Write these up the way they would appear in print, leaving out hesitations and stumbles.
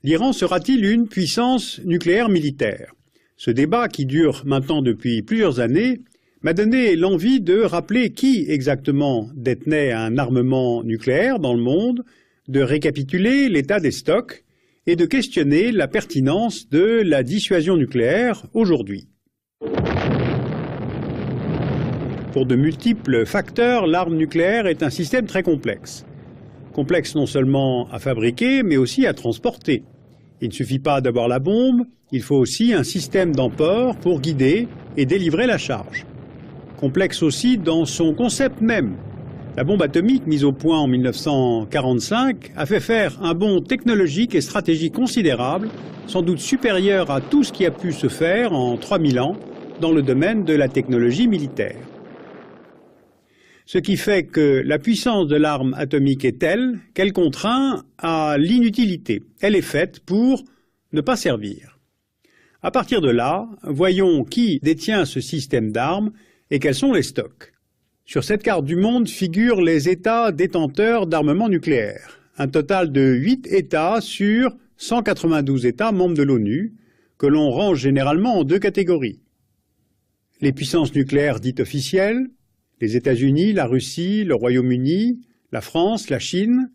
L'Iran sera-t-il une puissance nucléaire militaire? Ce débat, qui dure maintenant depuis plusieurs années, m'a donné l'envie de rappeler qui exactement détenait un armement nucléaire dans le monde, de récapituler l'état des stocks et de questionner la pertinence de la dissuasion nucléaire aujourd'hui. Pour de multiples facteurs, l'arme nucléaire est un système très complexe. Complexe non seulement à fabriquer, mais aussi à transporter. Il ne suffit pas d'avoir la bombe, il faut aussi un système d'emport pour guider et délivrer la charge. Complexe aussi dans son concept même. La bombe atomique mise au point en 1945 a fait faire un bond technologique et stratégique considérable, sans doute supérieur à tout ce qui a pu se faire en 3000 ans dans le domaine de la technologie militaire. Ce qui fait que la puissance de l'arme atomique est telle qu'elle contraint à l'inutilité. Elle est faite pour ne pas servir. À partir de là, voyons qui détient ce système d'armes et quels sont les stocks. Sur cette carte du monde figurent les États détenteurs d'armement nucléaire. Un total de 8 États sur 192 États membres de l'ONU, que l'on range généralement en deux catégories. Les puissances nucléaires dites officielles, les États-Unis, la Russie, le Royaume-Uni, la France, la Chine.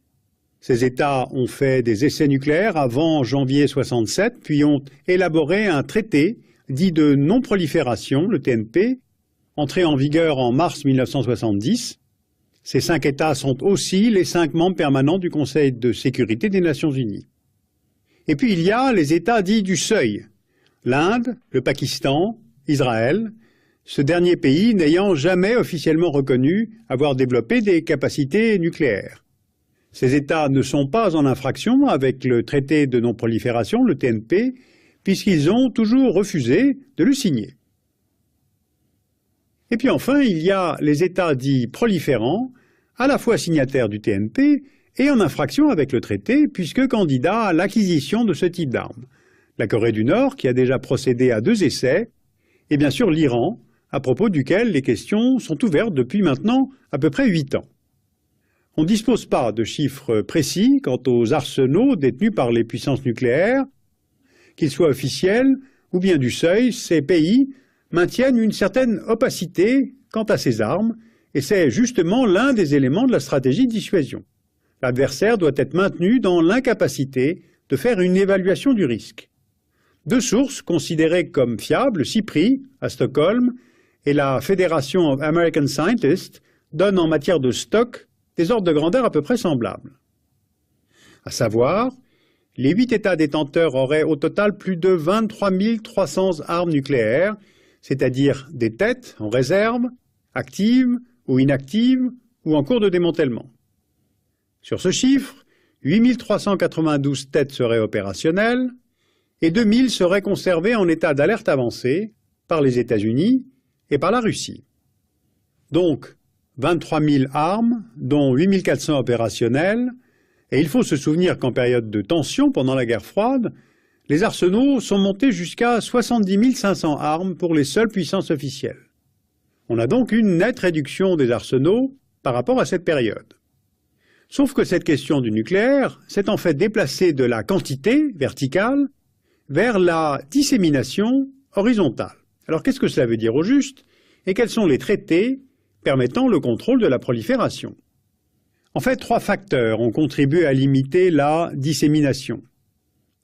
Ces États ont fait des essais nucléaires avant janvier 67, puis ont élaboré un traité dit de non-prolifération, le TNP, entré en vigueur en mars 1970. Ces 5 États sont aussi les 5 membres permanents du Conseil de sécurité des Nations Unies. Et puis il y a les États dits du seuil, l'Inde, le Pakistan, Israël, ce dernier pays n'ayant jamais officiellement reconnu avoir développé des capacités nucléaires. Ces États ne sont pas en infraction avec le traité de non-prolifération, le TNP, puisqu'ils ont toujours refusé de le signer. Et puis enfin, il y a les États dits proliférants, à la fois signataires du TNP et en infraction avec le traité, puisque candidats à l'acquisition de ce type d'armes. La Corée du Nord, qui a déjà procédé à 2 essais, et bien sûr l'Iran, à propos duquel les questions sont ouvertes depuis maintenant à peu près 8 ans. On ne dispose pas de chiffres précis quant aux arsenaux détenus par les puissances nucléaires, qu'ils soient officiels ou bien du seuil. Ces pays maintiennent une certaine opacité quant à ces armes, et c'est justement l'un des éléments de la stratégie de dissuasion. L'adversaire doit être maintenu dans l'incapacité de faire une évaluation du risque. 2 sources considérées comme fiables, CIPRI, à Stockholm, et la Fédération of American Scientists, donnent en matière de stock des ordres de grandeur à peu près semblables. À savoir, les 8 États détenteurs auraient au total plus de 23 300 armes nucléaires, c'est-à-dire des têtes en réserve, actives ou inactives, ou en cours de démantèlement. Sur ce chiffre, 8 392 têtes seraient opérationnelles, et 2000 seraient conservées en état d'alerte avancée par les États-Unis et par la Russie. Donc, 23 000 armes, dont 8 400 opérationnelles, et il faut se souvenir qu'en période de tension pendant la guerre froide, les arsenaux sont montés jusqu'à 70 500 armes pour les seules puissances officielles. On a donc une nette réduction des arsenaux par rapport à cette période. Sauf que cette question du nucléaire s'est en fait déplacée de la quantité verticale vers la dissémination horizontale. Alors qu'est-ce que cela veut dire au juste, et quels sont les traités permettant le contrôle de la prolifération? En fait, 3 facteurs ont contribué à limiter la dissémination.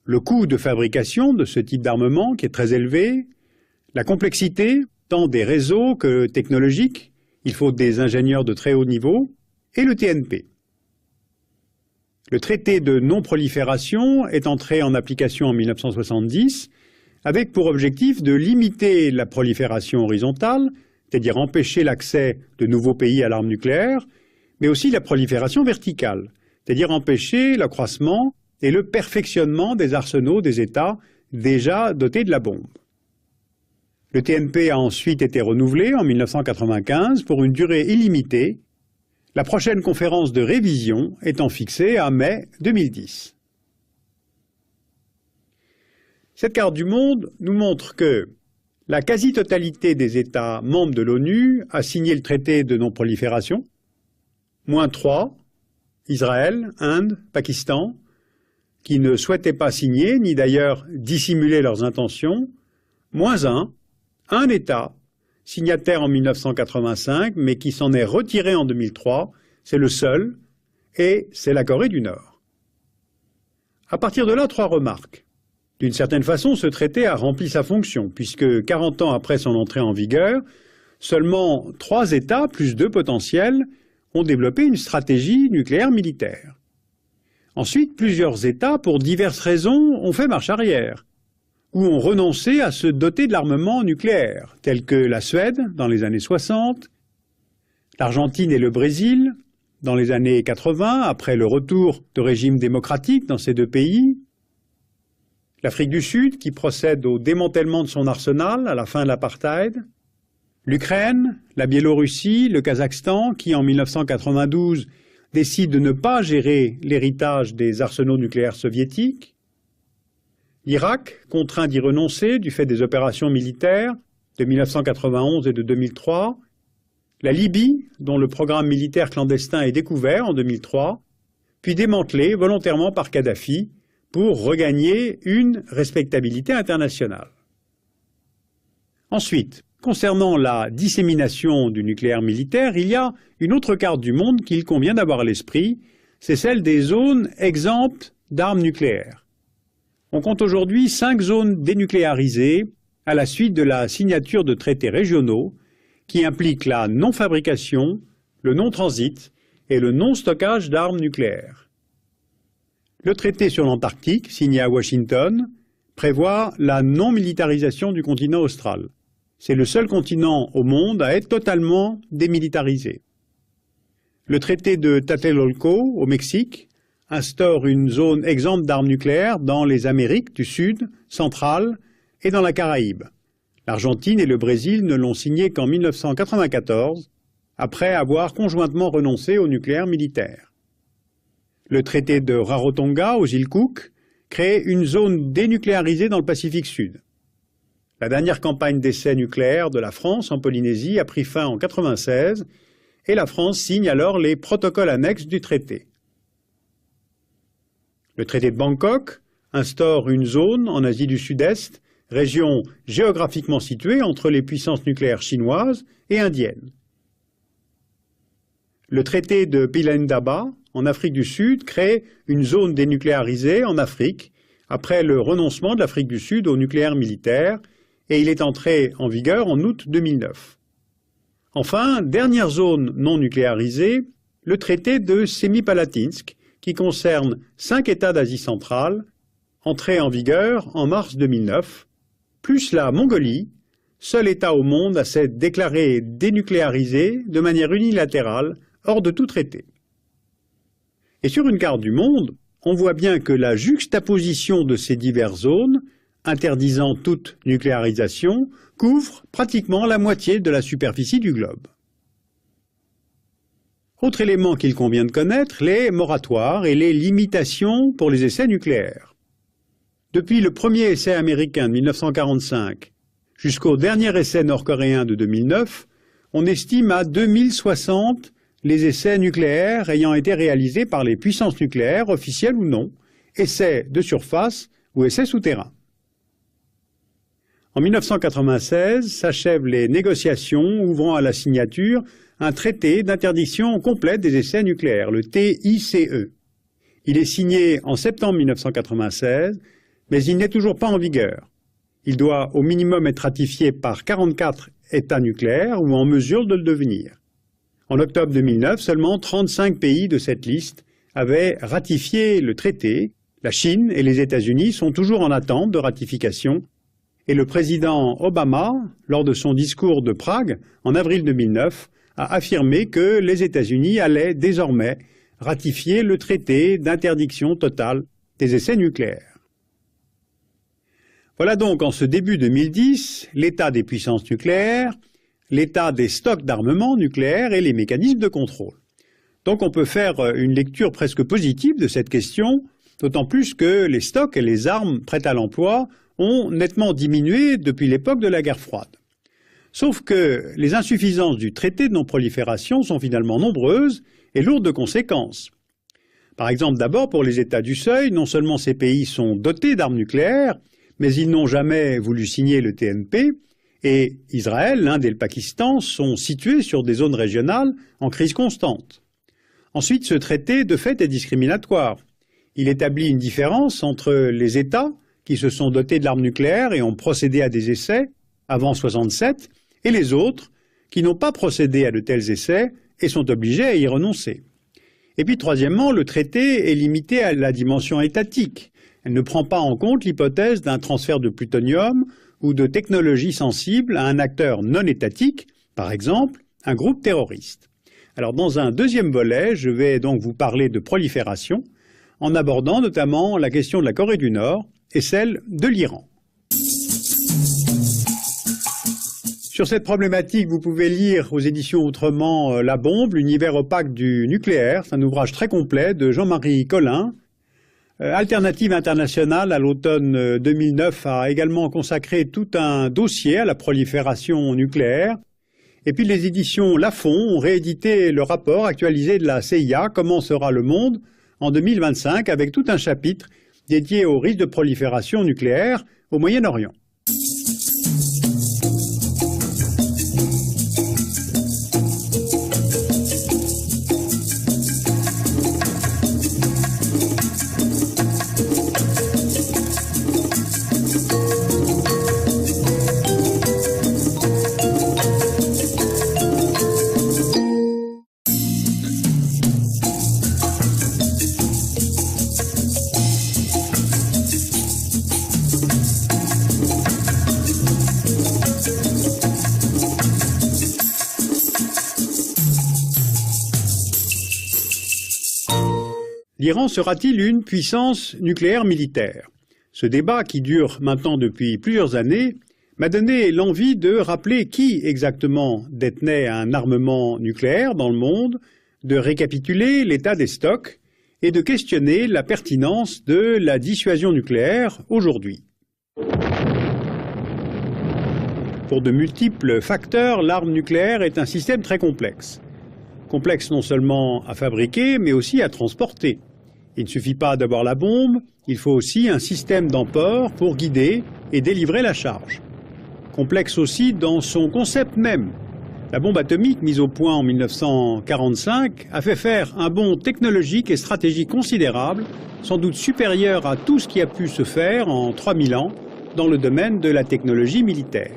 Le coût de fabrication de ce type d'armement, qui est très élevé, la complexité, tant des réseaux que technologiques, il faut des ingénieurs de très haut niveau, et le TNP. Le traité de non-prolifération est entré en application en 1970, avec pour objectif de limiter la prolifération horizontale, c'est-à-dire empêcher l'accès de nouveaux pays à l'arme nucléaire, mais aussi la prolifération verticale, c'est-à-dire empêcher l'accroissement et le perfectionnement des arsenaux des États déjà dotés de la bombe. Le TNP a ensuite été renouvelé en 1995 pour une durée illimitée, la prochaine conférence de révision étant fixée à mai 2010. Cette carte du monde nous montre que la quasi-totalité des États membres de l'ONU a signé le traité de non-prolifération, moins 3, Israël, Inde, Pakistan, qui ne souhaitaient pas signer, ni d'ailleurs dissimuler leurs intentions, moins un État, signataire en 1985, mais qui s'en est retiré en 2003, c'est le seul, et c'est la Corée du Nord. À partir de là, 3 remarques. D'une certaine façon, ce traité a rempli sa fonction, puisque 40 ans après son entrée en vigueur, seulement 3 États, plus 2 potentiels, ont développé une stratégie nucléaire militaire. Ensuite, plusieurs États, pour diverses raisons, ont fait marche arrière, ou ont renoncé à se doter de l'armement nucléaire, tels que la Suède dans les années 60, l'Argentine et le Brésil dans les années 80, après le retour de régimes démocratiques dans ces 2 pays, l'Afrique du Sud, qui procède au démantèlement de son arsenal à la fin de l'apartheid, l'Ukraine, la Biélorussie, le Kazakhstan, qui en 1992 décide de ne pas gérer l'héritage des arsenaux nucléaires soviétiques, l'Irak, contraint d'y renoncer du fait des opérations militaires de 1991 et de 2003, la Libye, dont le programme militaire clandestin est découvert en 2003, puis démantelé volontairement par Kadhafi pour regagner une respectabilité internationale. Ensuite, concernant la dissémination du nucléaire militaire, il y a une autre carte du monde qu'il convient d'avoir à l'esprit, c'est celle des zones exemptes d'armes nucléaires. On compte aujourd'hui 5 zones dénucléarisées à la suite de la signature de traités régionaux qui impliquent la non-fabrication, le non-transit et le non-stockage d'armes nucléaires. Le traité sur l'Antarctique, signé à Washington, prévoit la non-militarisation du continent austral. C'est le seul continent au monde à être totalement démilitarisé. Le traité de Tlatelolco, au Mexique, instaure une zone exempte d'armes nucléaires dans les Amériques du Sud, centrale et dans la Caraïbe. L'Argentine et le Brésil ne l'ont signé qu'en 1994, après avoir conjointement renoncé au nucléaire militaire. Le traité de Rarotonga, aux îles Cook, crée une zone dénucléarisée dans le Pacifique Sud. La dernière campagne d'essais nucléaires de la France en Polynésie a pris fin en 1996 et la France signe alors les protocoles annexes du traité. Le traité de Bangkok instaure une zone en Asie du Sud-Est, région géographiquement située entre les puissances nucléaires chinoises et indiennes. Le traité de Pilendaba, en Afrique du Sud, crée une zone dénucléarisée en Afrique, après le renoncement de l'Afrique du Sud au nucléaire militaire, et il est entré en vigueur en août 2009. Enfin, dernière zone non nucléarisée, le traité de Semipalatinsk, qui concerne 5 États d'Asie centrale, entré en vigueur en mars 2009, plus la Mongolie, seul État au monde à s'être déclaré dénucléarisé de manière unilatérale, hors de tout traité. Et sur une carte du monde, on voit bien que la juxtaposition de ces diverses zones, interdisant toute nucléarisation, couvre pratiquement la moitié de la superficie du globe. Autre élément qu'il convient de connaître, les moratoires et les limitations pour les essais nucléaires. Depuis le premier essai américain de 1945 jusqu'au dernier essai nord-coréen de 2009, on estime à 2060 les essais nucléaires ayant été réalisés par les puissances nucléaires, officielles ou non, essais de surface ou essais souterrains. En 1996 s'achèvent les négociations ouvrant à la signature un traité d'interdiction complète des essais nucléaires, le TICE. Il est signé en septembre 1996, mais il n'est toujours pas en vigueur. Il doit au minimum être ratifié par 44 États nucléaires ou en mesure de le devenir. En octobre 2009, seulement 35 pays de cette liste avaient ratifié le traité. La Chine et les États-Unis sont toujours en attente de ratification. Et le président Obama, lors de son discours de Prague en avril 2009, a affirmé que les États-Unis allaient désormais ratifier le traité d'interdiction totale des essais nucléaires. Voilà donc en ce début 2010 l'état des puissances nucléaires, l'état des stocks d'armement nucléaire et les mécanismes de contrôle. Donc on peut faire une lecture presque positive de cette question, d'autant plus que les stocks et les armes prêtes à l'emploi ont nettement diminué depuis l'époque de la guerre froide. Sauf que les insuffisances du traité de non-prolifération sont finalement nombreuses et lourdes de conséquences. Par exemple, d'abord pour les États du seuil, non seulement ces pays sont dotés d'armes nucléaires, mais ils n'ont jamais voulu signer le TNP, et Israël, l'Inde et le Pakistan sont situés sur des zones régionales en crise constante. Ensuite, ce traité, de fait, est discriminatoire. Il établit une différence entre les États qui se sont dotés de l'arme nucléaire et ont procédé à des essais avant 1967, et les autres qui n'ont pas procédé à de tels essais et sont obligés à y renoncer. Et puis, troisièmement, le traité est limité à la dimension étatique. Elle ne prend pas en compte l'hypothèse d'un transfert de plutonium ou de technologies sensibles à un acteur non étatique, par exemple un groupe terroriste. Alors dans un deuxième volet, je vais donc vous parler de prolifération, en abordant notamment la question de la Corée du Nord et celle de l'Iran. Sur cette problématique, vous pouvez lire aux éditions Outrement La bombe, l'univers opaque du nucléaire. C'est un ouvrage très complet de Jean-Marie Collin. Alternative internationale, à l'automne 2009, a également consacré tout un dossier à la prolifération nucléaire. Et puis les éditions Lafon ont réédité le rapport actualisé de la CIA, Comment sera le monde, en 2025, avec tout un chapitre dédié au risque de prolifération nucléaire au Moyen-Orient. L'Iran sera-t-il une puissance nucléaire militaire? Ce débat, qui dure maintenant depuis plusieurs années, m'a donné l'envie de rappeler qui exactement détenait un armement nucléaire dans le monde, de récapituler l'état des stocks et de questionner la pertinence de la dissuasion nucléaire aujourd'hui. Pour de multiples facteurs, l'arme nucléaire est un système très complexe. Complexe non seulement à fabriquer, mais aussi à transporter. Il ne suffit pas d'avoir la bombe, il faut aussi un système d'emport pour guider et délivrer la charge. Complexe aussi dans son concept même. La bombe atomique mise au point en 1945 a fait faire un bond technologique et stratégique considérable, sans doute supérieur à tout ce qui a pu se faire en 3000 ans dans le domaine de la technologie militaire.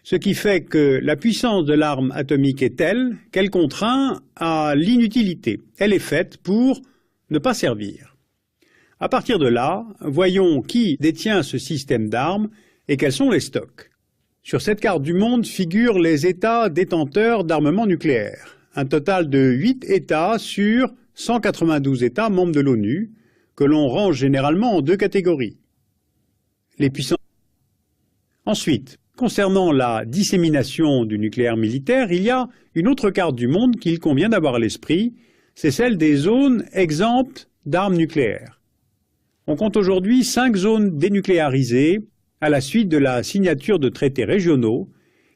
Ce qui fait que la puissance de l'arme atomique est telle qu'elle contraint à l'inutilité. Elle est faite pour ne pas servir. À partir de là, voyons qui détient ce système d'armes et quels sont les stocks. Sur cette carte du monde figurent les États détenteurs d'armement nucléaire. Un total de 8 États sur 192 États membres de l'ONU, que l'on range généralement en deux catégories. Les puissances. Ensuite, concernant la dissémination du nucléaire militaire, il y a une autre carte du monde qu'il convient d'avoir à l'esprit, c'est celle des zones exemptes d'armes nucléaires. On compte aujourd'hui 5 zones dénucléarisées à la suite de la signature de traités régionaux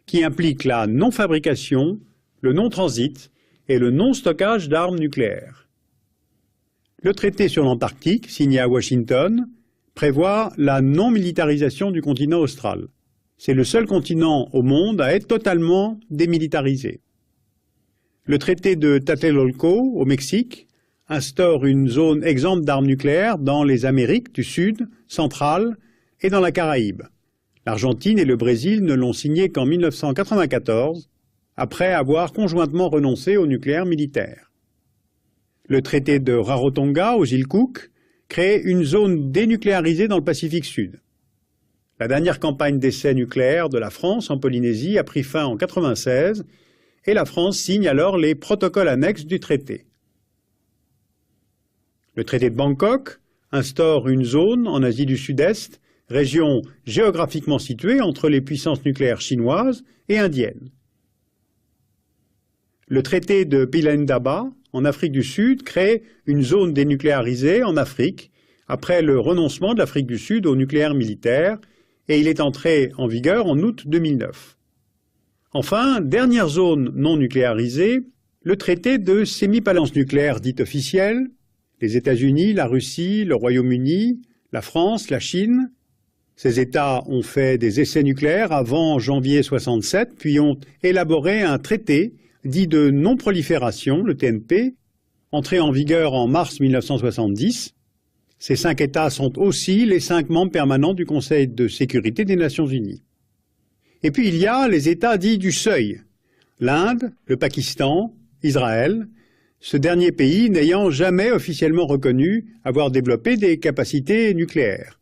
qui impliquent la non-fabrication, le non-transit et le non-stockage d'armes nucléaires. Le traité sur l'Antarctique, signé à Washington, prévoit la non-militarisation du continent austral. C'est le seul continent au monde à être totalement démilitarisé. Le traité de Tlatelolco, au Mexique, instaure une zone exempte d'armes nucléaires dans les Amériques du Sud, centrale et dans la Caraïbe. L'Argentine et le Brésil ne l'ont signé qu'en 1994, après avoir conjointement renoncé au nucléaire militaire. Le traité de Rarotonga, aux îles Cook, crée une zone dénucléarisée dans le Pacifique Sud. La dernière campagne d'essais nucléaires de la France en Polynésie a pris fin en 1996 et la France signe alors les protocoles annexes du traité. Le traité de Bangkok instaure une zone en Asie du Sud-Est, région géographiquement située entre les puissances nucléaires chinoises et indiennes. Le traité de Pilendaba, en Afrique du Sud, crée une zone dénucléarisée en Afrique après le renoncement de l'Afrique du Sud au nucléaire militaire, et il est entré en vigueur en août 2009. Enfin, dernière zone non nucléarisée, le traité de sémipalance nucléaire dit officiel, les États-Unis, la Russie, le Royaume-Uni, la France, la Chine. Ces États ont fait des essais nucléaires avant janvier 67, puis ont élaboré un traité dit de non-prolifération, le TNP, entré en vigueur en mars 1970. Ces 5 États sont aussi les 5 membres permanents du Conseil de sécurité des Nations Unies. Et puis il y a les États dits du seuil, l'Inde, le Pakistan, Israël, ce dernier pays n'ayant jamais officiellement reconnu avoir développé des capacités nucléaires.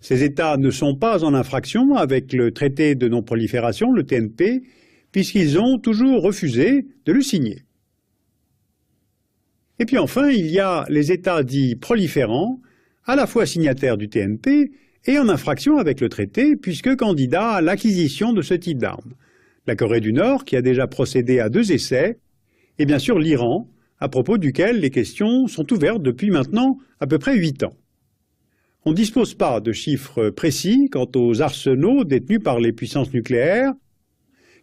Ces États ne sont pas en infraction avec le traité de non-prolifération, le TNP, puisqu'ils ont toujours refusé de le signer. Et puis enfin, il y a les États dits proliférants, à la fois signataires du TNP et en infraction avec le traité, puisque candidats à l'acquisition de ce type d'armes. La Corée du Nord, qui a déjà procédé à 2 essais, et bien sûr l'Iran, à propos duquel les questions sont ouvertes depuis maintenant à peu près 8 ans. On ne dispose pas de chiffres précis quant aux arsenaux détenus par les puissances nucléaires,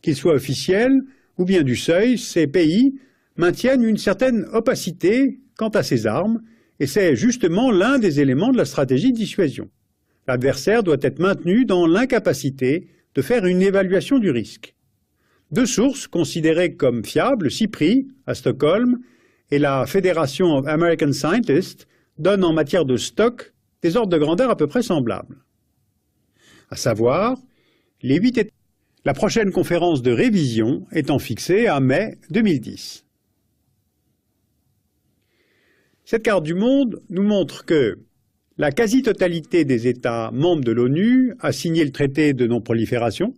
qu'ils soient officiels ou bien du seuil. Ces pays maintiennent une certaine opacité quant à ces armes, et c'est justement l'un des éléments de la stratégie de dissuasion. L'adversaire doit être maintenu dans l'incapacité de faire une évaluation du risque. 2 sources considérées comme fiables, CIPRI, à Stockholm, et la Fédération of American Scientists, donnent en matière de stock des ordres de grandeur à peu près semblables. À savoir, les 8 États. La prochaine conférence de révision étant fixée à mai 2010. Cette carte du monde nous montre que la quasi-totalité des États membres de l'ONU a signé le traité de non-prolifération,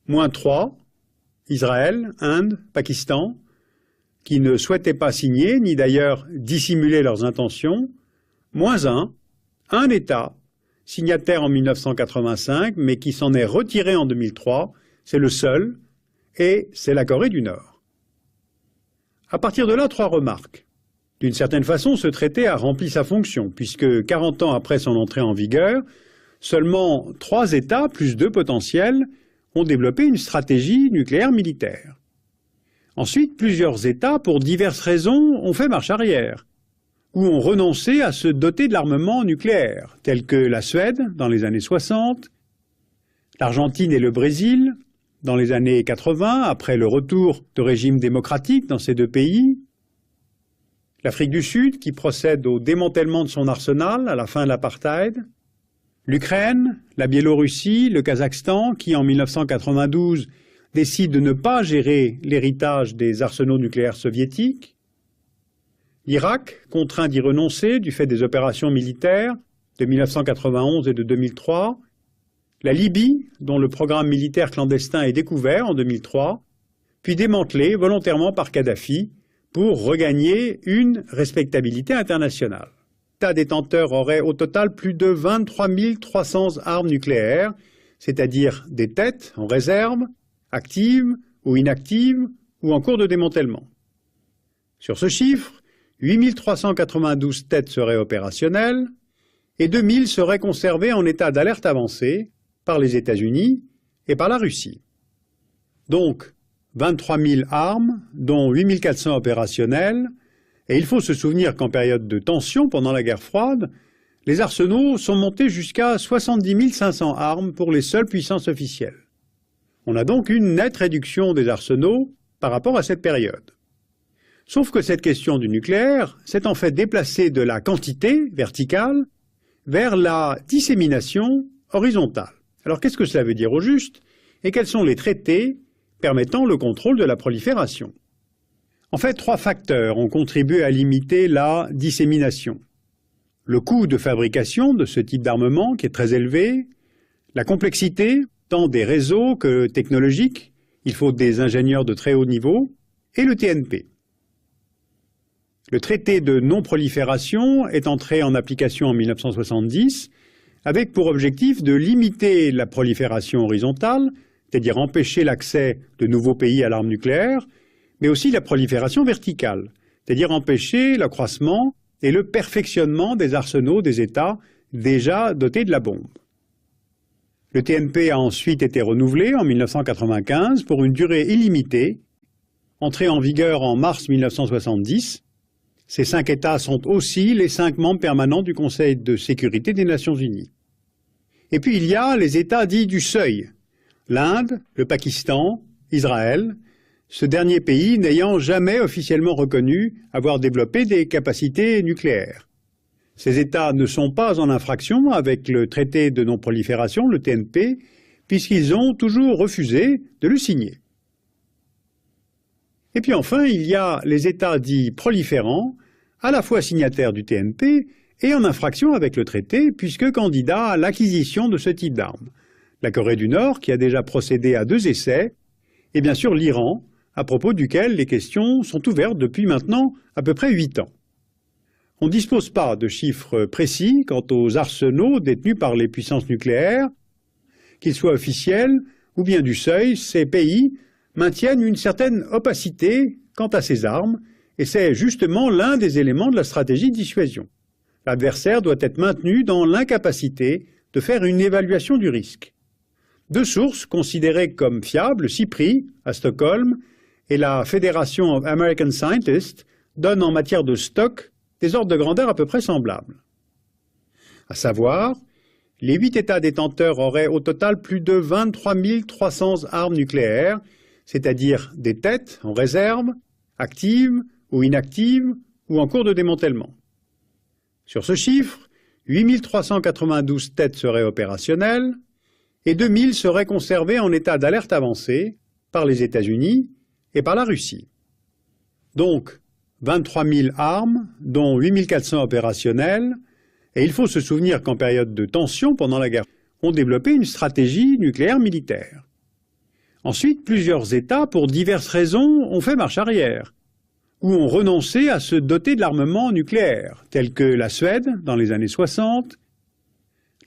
moins 3, Israël, Inde, Pakistan, qui ne souhaitaient pas signer, ni d'ailleurs dissimuler leurs intentions, moins 1 État, signataire en 1985, mais qui s'en est retiré en 2003, c'est le seul, et c'est la Corée du Nord. À partir de là, 3 remarques. D'une certaine façon, ce traité a rempli sa fonction, puisque 40 ans après son entrée en vigueur, seulement 3 États, plus 2 potentiels, ont développé une stratégie nucléaire militaire. Ensuite, plusieurs États, pour diverses raisons, ont fait marche arrière, ou ont renoncé à se doter de l'armement nucléaire, tels que la Suède dans les années 60, l'Argentine et le Brésil dans les années 80, après le retour de régimes démocratiques dans ces 2 pays, l'Afrique du Sud, qui procède au démantèlement de son arsenal à la fin de l'apartheid, l'Ukraine, la Biélorussie, le Kazakhstan, qui en 1992 décide de ne pas gérer l'héritage des arsenaux nucléaires soviétiques, l'Irak, contraint d'y renoncer du fait des opérations militaires de 1991 et de 2003, la Libye, dont le programme militaire clandestin est découvert en 2003, puis démantelé volontairement par Kadhafi pour regagner une respectabilité internationale. L'État détenteur aurait au total plus de 23 300 armes nucléaires, c'est-à-dire des têtes en réserve, actives ou inactives ou en cours de démantèlement. Sur ce chiffre, 8 392 têtes seraient opérationnelles et 2 000 seraient conservées en état d'alerte avancée par les États-Unis et par la Russie. Donc, 23 000 armes, dont 8 400 opérationnelles, et il faut se souvenir qu'en période de tension pendant la guerre froide, les arsenaux sont montés jusqu'à 70 500 armes pour les seules puissances officielles. On a donc une nette réduction des arsenaux par rapport à cette période. Sauf que cette question du nucléaire s'est en fait déplacée de la quantité verticale vers la dissémination horizontale. Alors qu'est-ce que cela veut dire au juste et quels sont les traités permettant le contrôle de la prolifération? En fait, 3 facteurs ont contribué à limiter la dissémination. Le coût de fabrication de ce type d'armement qui est très élevé, la complexité tant des réseaux que technologiques, il faut des ingénieurs de très haut niveau, et le TNP. Le traité de non-prolifération est entré en application en 1970 avec pour objectif de limiter la prolifération horizontale, c'est-à-dire empêcher l'accès de nouveaux pays à l'arme nucléaire, mais aussi la prolifération verticale, c'est-à-dire empêcher l'accroissement et le perfectionnement des arsenaux des États déjà dotés de la bombe. Le TNP a ensuite été renouvelé en 1995 pour une durée illimitée entré en vigueur en mars 1970. Ces 5 États sont aussi les 5 membres permanents du Conseil de sécurité des Nations Unies. Et puis il y a les États dits du seuil, l'Inde, le Pakistan, Israël, ce dernier pays n'ayant jamais officiellement reconnu avoir développé des capacités nucléaires. Ces États ne sont pas en infraction avec le traité de non-prolifération, le TNP, puisqu'ils ont toujours refusé de le signer. Et puis enfin, il y a les États dits proliférants, à la fois signataires du TNP et en infraction avec le traité, puisque candidats à l'acquisition de ce type d'armes. La Corée du Nord, qui a déjà procédé à 2 essais, et bien sûr l'Iran, à propos duquel les questions sont ouvertes depuis maintenant à peu près 8 ans. On ne dispose pas de chiffres précis quant aux arsenaux détenus par les puissances nucléaires, qu'ils soient officiels ou bien du seuil. Ces pays maintiennent une certaine opacité quant à ces armes, et c'est justement l'un des éléments de la stratégie de dissuasion. L'adversaire doit être maintenu dans l'incapacité de faire une évaluation du risque. 2 sources considérées comme fiables, CIPRI, à Stockholm, et la Fédération of American Scientists, donnent en matière de stock des ordres de grandeur à peu près semblables. À savoir, les 8 États détenteurs auraient au total plus de 23 300 armes nucléaires, c'est-à-dire des têtes en réserve, actives ou inactives ou en cours de démantèlement. Sur ce chiffre, 8 392 têtes seraient opérationnelles et 2000 seraient conservées en état d'alerte avancée par les États-Unis et par la Russie. Donc, 23 000 armes, dont 8 400 opérationnelles, et il faut se souvenir qu'en période de tension pendant la guerre, ont développé une stratégie nucléaire militaire. Ensuite, plusieurs États, pour diverses raisons, ont fait marche arrière, ou ont renoncé à se doter de l'armement nucléaire, tels que la Suède dans les années 60,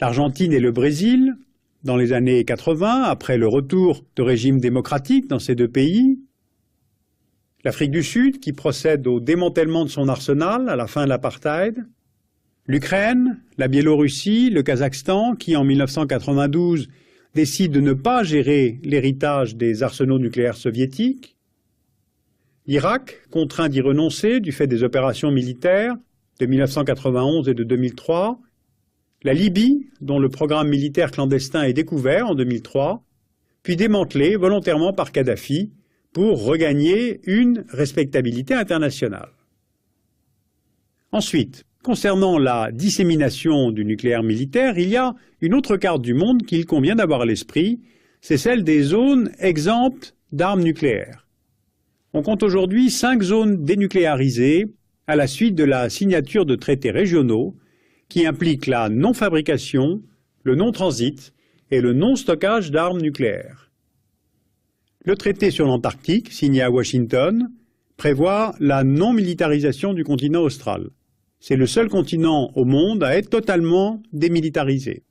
l'Argentine et le Brésil dans les années 80, après le retour de régimes démocratiques dans ces 2 pays, l'Afrique du Sud, qui procède au démantèlement de son arsenal à la fin de l'apartheid, l'Ukraine, la Biélorussie, le Kazakhstan, qui en 1992 décident de ne pas gérer l'héritage des arsenaux nucléaires soviétiques, l'Irak, contraint d'y renoncer du fait des opérations militaires de 1991 et de 2003, la Libye, dont le programme militaire clandestin est découvert en 2003, puis démantelé volontairement par Kadhafi, pour regagner une respectabilité internationale. Ensuite, concernant la dissémination du nucléaire militaire, il y a une autre carte du monde qu'il convient d'avoir à l'esprit, c'est celle des zones exemptes d'armes nucléaires. On compte aujourd'hui 5 zones dénucléarisées à la suite de la signature de traités régionaux qui impliquent la non-fabrication, le non-transit et le non-stockage d'armes nucléaires. Le traité sur l'Antarctique, signé à Washington, prévoit la non-militarisation du continent austral. C'est le seul continent au monde à être totalement démilitarisé.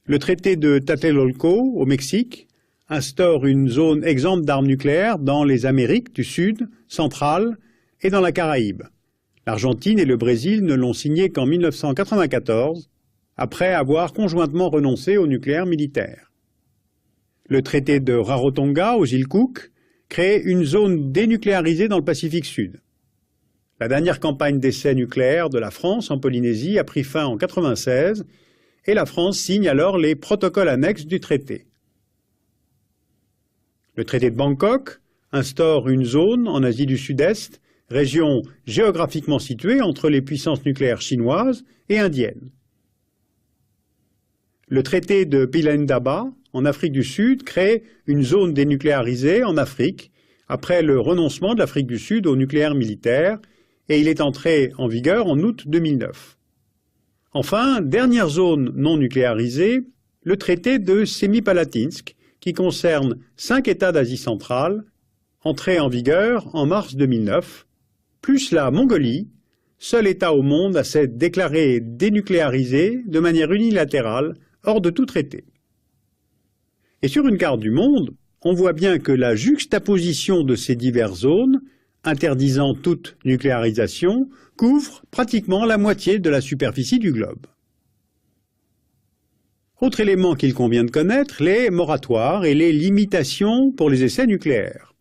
Le traité de Tlatelolco, au Mexique, instaure une zone exempte d'armes nucléaires dans les Amériques du Sud, centrale et dans la Caraïbe. L'Argentine et le Brésil ne l'ont signé qu'en 1994, après avoir conjointement renoncé au nucléaire militaire. Le traité de Rarotonga, aux îles Cook, crée une zone dénucléarisée dans le Pacifique Sud. La dernière campagne d'essais nucléaires de la France en Polynésie a pris fin en 1996 et la France signe alors les protocoles annexes du traité. Le traité de Bangkok instaure une zone en Asie du Sud-Est, région géographiquement située entre les puissances nucléaires chinoises et indiennes. Le traité de Pilendaba, en Afrique du Sud, crée une zone dénucléarisée en Afrique, après le renoncement de l'Afrique du Sud au nucléaire militaire, et il est entré en vigueur en août 2009. Enfin, dernière zone non nucléarisée, le traité de Semipalatinsk, qui concerne 5 États d'Asie centrale, entré en vigueur en mars 2009, plus la Mongolie, seul État au monde à s'être déclaré dénucléarisé de manière unilatérale, hors de tout traité. Et sur une carte du monde, on voit bien que la juxtaposition de ces diverses zones, interdisant toute nucléarisation, couvre pratiquement la moitié de la superficie du globe. Autre élément qu'il convient de connaître, les moratoires et les limitations pour les essais nucléaires.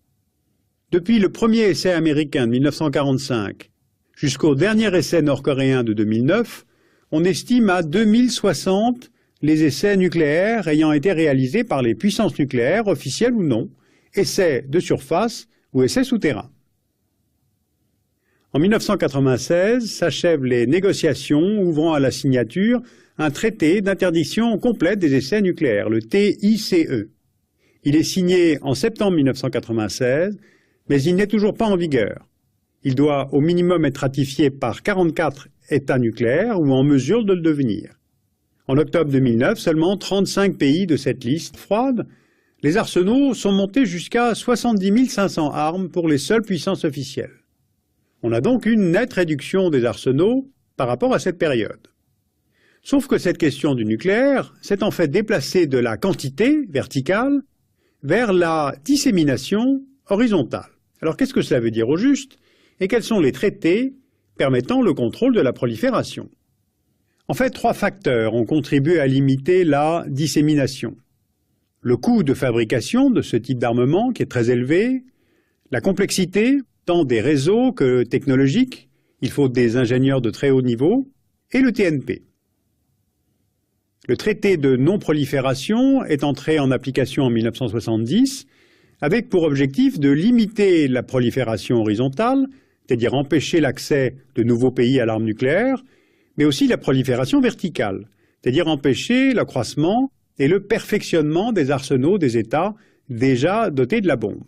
Depuis le premier essai américain de 1945 jusqu'au dernier essai nord-coréen de 2009, on estime à 2060 les essais nucléaires ayant été réalisés par les puissances nucléaires, officielles ou non, essais de surface ou essais souterrains. En 1996 s'achèvent les négociations ouvrant à la signature un traité d'interdiction complète des essais nucléaires, le TICE. Il est signé en septembre 1996, mais il n'est toujours pas en vigueur. Il doit au minimum être ratifié par 44 États nucléaires ou en mesure de le devenir. En octobre 2009, seulement 35 pays de cette liste froide. Les arsenaux sont montés jusqu'à 70 500 armes pour les seules puissances officielles. On a donc une nette réduction des arsenaux par rapport à cette période. Sauf que cette question du nucléaire s'est en fait déplacée de la quantité verticale vers la dissémination horizontale. Alors qu'est-ce que cela veut dire au juste et quels sont les traités permettant le contrôle de la prolifération? En fait, 3 facteurs ont contribué à limiter la dissémination. Le coût de fabrication de ce type d'armement qui est très élevé, la complexité tant des réseaux que technologiques, il faut des ingénieurs de très haut niveau, et le TNP. Le traité de non-prolifération est entré en application en 1970 avec pour objectif de limiter la prolifération horizontale, c'est-à-dire empêcher l'accès de nouveaux pays à l'arme nucléaire, mais aussi la prolifération verticale, c'est-à-dire empêcher l'accroissement et le perfectionnement des arsenaux des États déjà dotés de la bombe.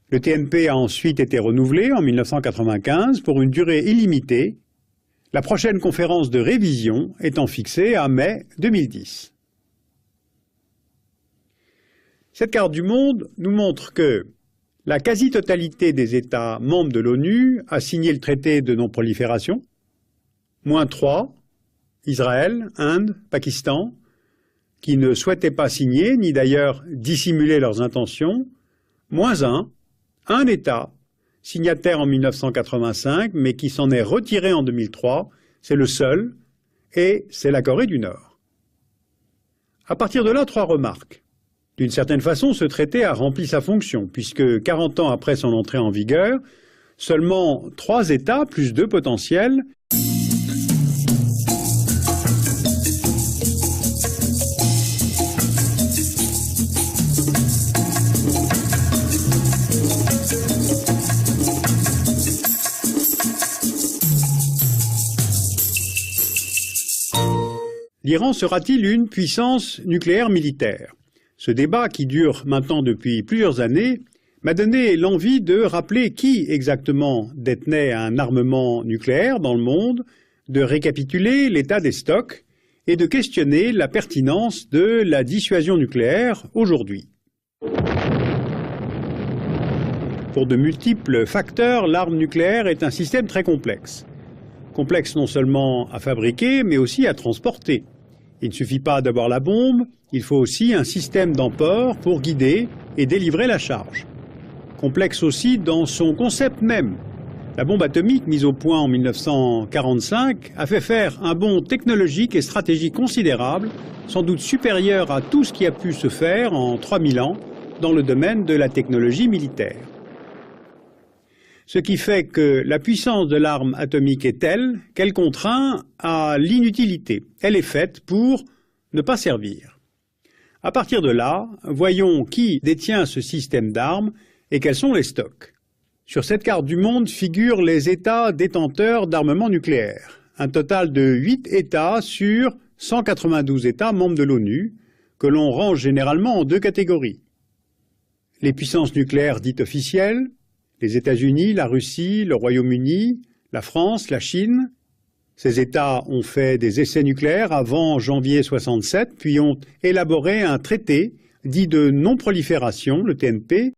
Le TNP a ensuite été renouvelé en 1995 pour une durée illimitée, la prochaine conférence de révision étant fixée à mai 2010. Cette carte du monde nous montre que la quasi-totalité des États membres de l'ONU a signé le traité de non-prolifération, moins 3, Israël, Inde, Pakistan, qui ne souhaitaient pas signer, ni d'ailleurs dissimuler leurs intentions, moins 1 État, signataire en 1985, mais qui s'en est retiré en 2003, c'est le seul, et c'est la Corée du Nord. À partir de là, 3 remarques. D'une certaine façon, ce traité a rempli sa fonction, puisque 40 ans après son entrée en vigueur, seulement 3 États, plus 2 potentiels, l'Iran sera-t-il une puissance nucléaire militaire? Ce débat, qui dure maintenant depuis plusieurs années, m'a donné l'envie de rappeler qui exactement détenait un armement nucléaire dans le monde, de récapituler l'état des stocks et de questionner la pertinence de la dissuasion nucléaire aujourd'hui. Pour de multiples facteurs, l'arme nucléaire est un système très complexe. Complexe non seulement à fabriquer, mais aussi à transporter. Il ne suffit pas d'avoir la bombe, il faut aussi un système d'emport pour guider et délivrer la charge. Complexe aussi dans son concept même. La bombe atomique mise au point en 1945 a fait faire un bond technologique et stratégique considérable, sans doute supérieur à tout ce qui a pu se faire en 3000 ans dans le domaine de la technologie militaire. Ce qui fait que la puissance de l'arme atomique est telle qu'elle contraint à l'inutilité. Elle est faite pour ne pas servir. À partir de là, voyons qui détient ce système d'armes et quels sont les stocks. Sur cette carte du monde figurent les États détenteurs d'armement nucléaire. Un total de 8 États sur 192 États membres de l'ONU, que l'on range généralement en 2 catégories. Les puissances nucléaires dites officielles, les États-Unis, la Russie, le Royaume-Uni, la France, la Chine. Ces États ont fait des essais nucléaires avant janvier 1967, puis ont élaboré un traité dit de non-prolifération, le TNP,